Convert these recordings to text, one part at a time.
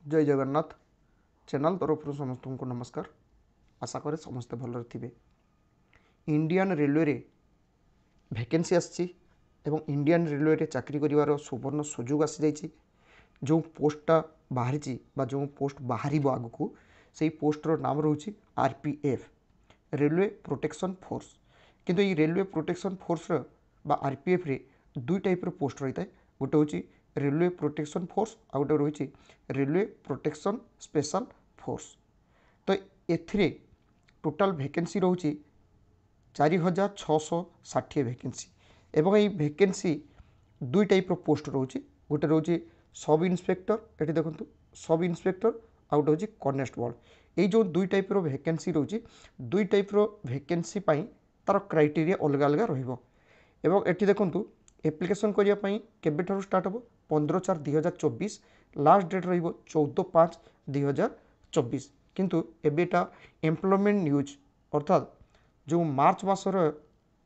जय जगन्नाथ चैनल तरफ समस्त को नमस्कार। आशा करे समस्ते भल थे। इंडियन रेलवे रे वैकेंसी आसी इंडियन रेलवे रे चाकरी करिवार सुवर्ण सुजोग आसी जाइए। जो पोस्टा बाहरी जो पोस्ट बाहर आग को से पोस्टर नाम रोचे आरपीएफ रेलवे प्रोटेक्शन फोर्स। किंतु ये रेलवे प्रोटेक्शन फोर्स आरपीएफ रे दुई टाइप पोस्ट रही है। गोटे हूँ रेलवे प्रोटेक्शन फोर्स आ गए रही रेलवे प्रोटेक्शन स्पेशल फोर्स। तो एथिरे टोटाल वैकेंसी रोचे 4660 वैकेंसी एवं ये वैकेंसी दुई टाइप पोस्ट रोचे। गोटे रोचे सब इन्स्पेक्टर ये देखो सब इन्स्पेक्टर आ गए हूँ कनेस्टेबल। ये जो दुई टाइप वैकेंसी रोचे दुई टाइप वैकेंसी तार क्राइटेरिया अलग अलग रही देखु एप्लिकेशन करने केबेठारु स्टार्ट हो 15/4/2024 लास्ट डेट रहिबो 14/5/2024। किंतु एबेटा एम्प्लॉयमेंट न्यूज अर्थात जो मार्च मासर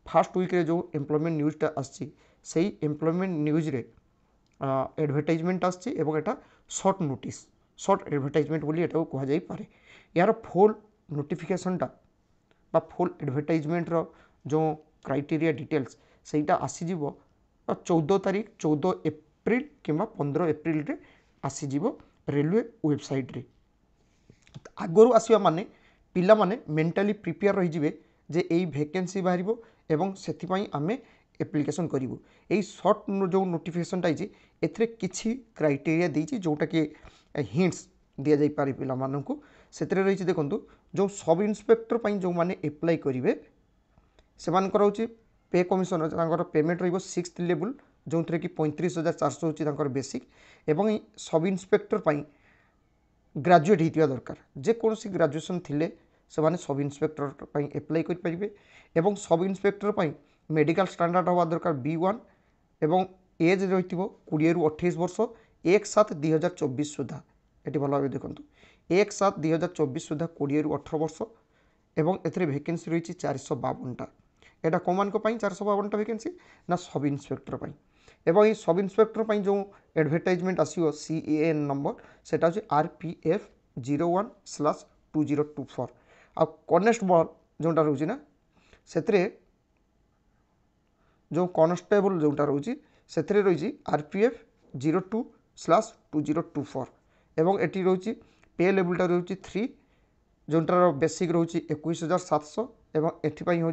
फास्ट वीक रे जो एम्प्लॉयमेंट न्यूजटा आसी से एम्प्लॉयमेंट न्यूज रे एडवर्टाइजमेंट आसी एवं एटा शॉर्ट नोटिस शॉर्ट एडवर्टाइजमेंट बोली एटा कहा जाई पारे। यार फुल नोटिफिकेशनटा बा फुल एडवर्टाइजमेंट रो जो क्राइटेरिया डिटेल्स सेटा आसीजिवो 14 तारीख 14 एप्रिल किंबा 15 एप्रिल रे आसीजिवो रेलवे वेबसाइट रे। आगरू आसवा माने पिला माने मेंटली प्रिपेयर रही जिवे जे एई वैकेंसी बाहरिबो एवं सेथिपाई आमे एप्लिकेशन करिवो। एई शॉर्ट जो नोटिफिकेशनटा आइछि एथरे किछि क्राइटेरिया देइछि जोटा कि हिंट्स दिया जाई पारे पिला माननकु। सेतरे रहिछि देखंतु जो सब इन्स्पेक्टर पई जो माने अप्लाई करिवे सेमानकर होछि पे कमिशन पेमेंट रही 6th लेवल जो थे कि 35,400 हूँ बेसिक एवं सब इन्स्पेक्टर ग्रेजुएट होता दरकार जेकोसी ग्रेजुएशन थिले से माने सब इन्स्पेक्टर एप्लाई करें एवं सब इन्स्पेक्टर मेडिकल स्टैंडर्ड हवा दरकार B1 एवं एज रही 20 ରୁ 28 वर्ष 1/7/2024 सुधा ये भल भाव देखो 1/7/2024 सुधा 20 ରୁ 18 वर्ष एवं एथरे वैकेंसी रही 452टा। एटा कौन 452टा वैकेंसी ना सब इन्स्पेक्टर एवं ये सब इन्स्पेक्टर जो एडवर्टाइजमेंट आसो CAN नंबर सेटा हूँ RPF 01/2024 आ कनेस्टेबल जोटा रोचे ना से जो कनेस्टेबल जोटा रोचे से रही RPF 02/2024 एवं एटी रोचे पे लेवलटा रोचे 3 जोटार बेसिक रोचे 21,700 एवं एथपाई हूँ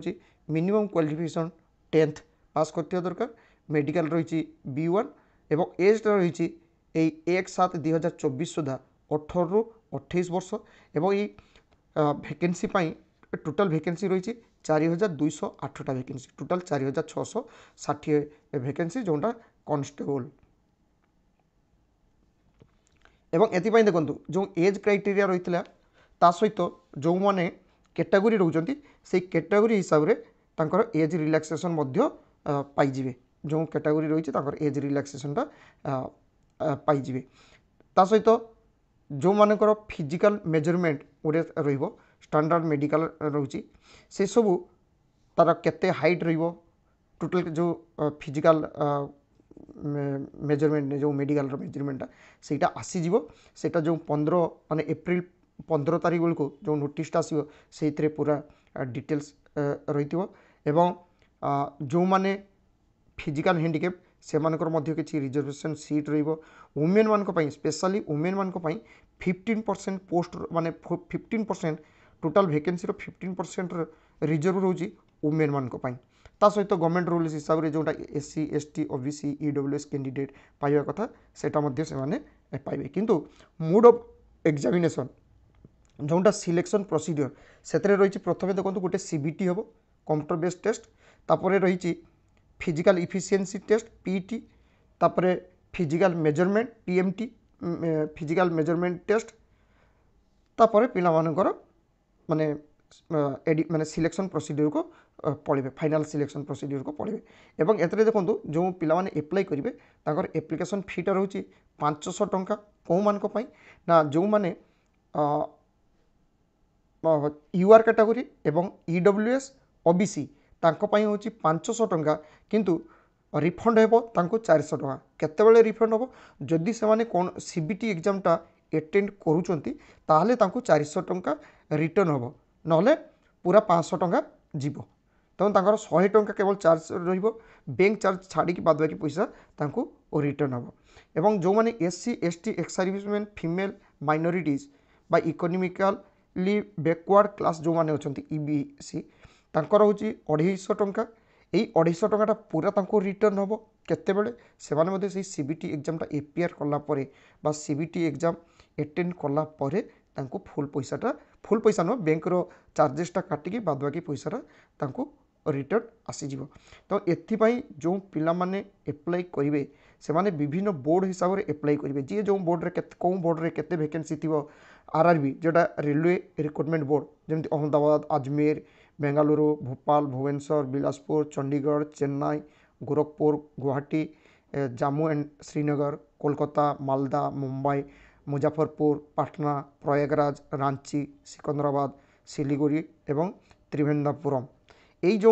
मिनिमम क्वालिफिकेशन 10th पास करते दरकार मेडिकल रही B1 एवं एजटा रही 1/7/2024 सुधा 18 ରୁ 28 वर्ष एवं ये वैकेंसी टोटाल वैकेंसी रही 4,208टा वैकेंसी टोटाल 4,660 वैकेंसी जोटा कॉन्स्टेबल एवं एपाई देखो जो एज क्राइटेरिया रही ता सहित जो मैंने कैटेगरी रोचंती से कैटेगरी हिसाब से तांकर एज रिलैक्सेशन पाइबे जो कैटेगरी रही एज रिलैक्सेशनटा पाइबे ता सहित जो मानकर फिजिकल मेजरमेंट गोटे रहिबो स्टैंडर्ड मेडिकल रोची से सबू तार केते हाइट रहिबो टोटल जो फिजिकल मेजरमेंट जो मेडिकल मेजरमेंटा सेटा आसीजिवो सेटा जो 15 माने एप्रिल 15 तारीख बेलू जो नोटिसटा आसो से पूरा डिटेल्स रही एवं जो माने फिजिकल हैंडिकैप से मानकर किसी रिजर्वेशन सीट रहिबो वुमेन मान स्पेशली वुमेन मान 15% पोस्ट माने 15% टोटाल वैकेंसी 15% रिजर्व रोची वुमेन मान ता सहित गवर्नमेंट रूल्स हिसाब से जोटा SC ST OBC EWS candidate पाइबा कथा सेटा मध्य से माने पाइबे। किंतु मोड ऑफ एग्जामिनेशन जोटा सिलेक्शन प्रोसीडियर से रही प्रथम देखो गोटे CBT हम कंप्यूटर बेस्ड टेस्ट तापर रही फिजिकल इफिशिएंसी टेस्ट PET तापर physical measurement PMT physical measurement test तापर पिला मानकर माने माने सिलेक्शन प्रोसीडियर को पढ़े फाइनल सिलेक्शन प्रोसीडियर को पढ़े एवं एतरे देखो जो पिला माने एप्लाई करेंगे ताकर एप्लिकेशन फीटा रोचे 500 टंका कौ मान ना जो माने UR कैटेगरी एवं EWS OBC तांको हूँ 500 टंका किंतु रिफंड हेबो तांको 400 टंका केतेबेले रिफंड हेबो जदि से माने कोन CBT एग्जामटा एटेंड करूचंती ताहले तांको 400 टंका रिटर्न हबो नहले पूरा 500 टंका जीवो तेणु तांकर 100 टंका केवल चार्ज रहिबो बैंक चार्ज छाड़ी बाद बाकी पैसा तांको रिटर्न हबो एवं जो माने SC ST ex serviceman female minorities बा इकोनॉमिकली बैकवर्ड क्लास जो माने अछंती ईबीसी तांकर होची 250 टंका यही 250 टंकाटा पूरा तांको रिटर्न हबो केतेबेले सेमाने मध्ये से सीबीटी एग्जामटा एपीआर कला परे बा सीबीटी एग्जाम एटेंड कला परे तांको फुल पैसा न बैंक रो चार्जेसटा काटिकी बाद बाकी पैसाटा तांको रिटर्न आसीजिव तो एथिपाई जो पिला माने एप्लाई करिवे से माने विभिन्न बोर्ड हिसाब से एप्लाई करेंगे जी जो बोर्ड रे कौ बोर्ड रे केते वैकेंसी थी आरआरबी जोटा रेलवे रिक्रुटमेंट बोर्ड जमी अहमदाबाद अजमेर बेंगालुरु भोपाल भुवनेश्वर बिलासपुर चंडीगढ़ चेन्नई गोरखपुर गुवाहाटी जम्मू एंड श्रीनगर कोलकाता मालदा मुंबई मुजफ्फरपुर पटना प्रयागराज रांची सिकंदराबाद सिलीगुड़ी एवं त्रिवेंद्रपुरम यही जो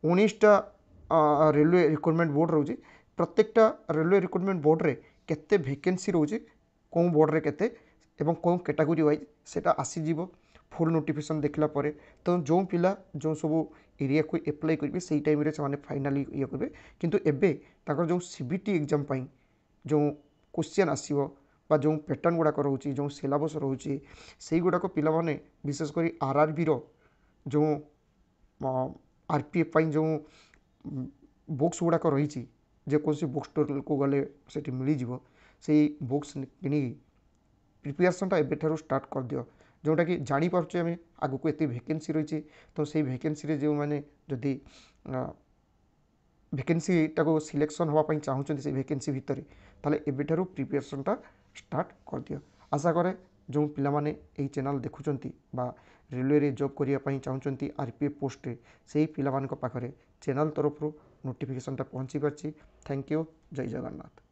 19टा रेलवे रिक्रुटमेंट बोर्ड रोचे प्रत्येकटा रेलवे रिक्रुटमेंट बोर्ड रे केते वैकेंसी रोचे कौन बोर्ड रे केते एवं कौन कैटेगरी वाइज सेटा आसीजिवो फुल नोटिफिकेशन देखला परे तो जो पिला जो सब एरिया को एप्लाई करेंगे से टाइम रे से फाइनाली ये करेंगे किंतु एबे ताकर जो सीबीटी एग्जाम पाई जो क्वेश्चन आसीबो बा जो पैटर्न गुड़ाक रोचे जो सिलेबस रोचे से गुड़ाक पिला माने विशेषकर आरआरबी रो जो आरपीएफ जो बुक्स गुड़ाक रही जेकोसी बुक स्टोर को गले से मिलଯିव से बुक्स कि प्रिपेरेसनटा एबेठारू स्टार्ट कर दियो जोटा कि जानीपारे आम आग को एत वैकेंसी रही तो से वैकेंसी जो मैंने जदि वैकेंसीटा को सिलेक्शन होगापी चाहूँ से वैकेंसी भितर ताले एबेठारू प्रिपेरेसनटा स्टार्ट कर दियो आशा करे जो पिला माने एही चैनल देखुचंती बा रेलवे रे जॉब करिया पई चाहूचंती आरपीएफ पोस्ट रे सेही पिला मानक पाखरे चैनल तरफ नोटिफिकेशनटा पहुँची पारछि। Thank you. जय जगन्नाथ।